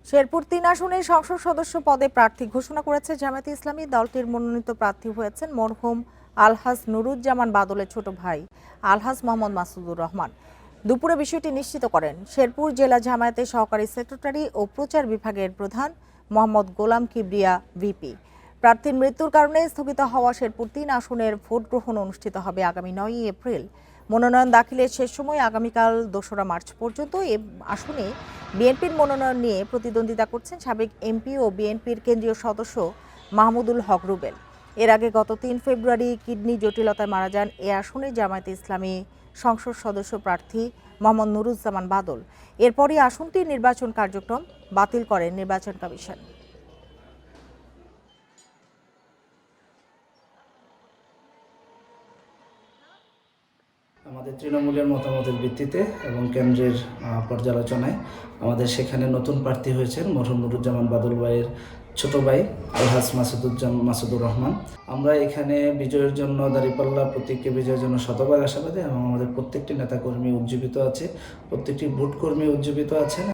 শেরপুর ৩ আসনে সংসদ সদস্য পদে প্রার্থী ঘোষণা করেছে জামায়াতে ইসলামী। দলটির মনোনীত প্রার্থী হয়েছেন মরহুম আলহাজ নুরুজ্জামান বাদলের ছোট ভাই আলহাজ মোহাম্মদ মাসুদুর রহমান। দুপুরে বিষয়টি নিশ্চিত করেন শেরপুর জেলা জামায়াতের সহকারী সেক্রেটারি ও প্রচার বিভাগের প্রধান মোহাম্মদ গোলাম কিবরিয়া ভিপি। প্রার্থীর মৃত্যুর কারণে স্থগিত হওয়া শেরপুর ৩ আসনের ভোট গ্রহণ অনুষ্ঠিত হবে আগামী ৯ এপ্রিল। মনোনয়ন দাখিলের শেষ সময় আগামীকাল ২রা মার্চ পর্যন্ত। এ আসনে বিএনপির মনোনয়ন নিয়ে প্রতিদ্বন্দ্বিতা করছেন সাবেক এমপি ও বিএনপির কেন্দ্রীয় সদস্য মাহমুদুল হক রুবেল। এর আগে গত ৩ ফেব্রুয়ারি কিডনি জটিলতায় মারা যান এ আসনে জামায়াতে ইসলামী সংসদ সদস্য প্রার্থী মোহাম্মদ নুরুজ্জামান বাদল। এরপরই আসনটির নির্বাচন কার্যক্রম বাতিল করেন নির্বাচন কমিশন। আমাদের তৃণমূলের মতামতের ভিত্তিতে এবং কেন্দ্রের পর্যালোচনায় আমাদের সেখানে নতুন প্রার্থী হয়েছেন মরহুম নুরুজ্জামান বাদল ভাইয়ের ছোট ভাই আলহাজ মাসুদুর রহমান। আমরা এখানে বিজয়ের জন্য দাঁড়িপাল্লা প্রতীককে বিজয়ের জন্য শতভাগ আশাবাদী এবং আমাদের প্রত্যেকটি নেতাকর্মী উজ্জীবিত আছে, প্রত্যেকটি ভোটকর্মী উজ্জীবিত আছেন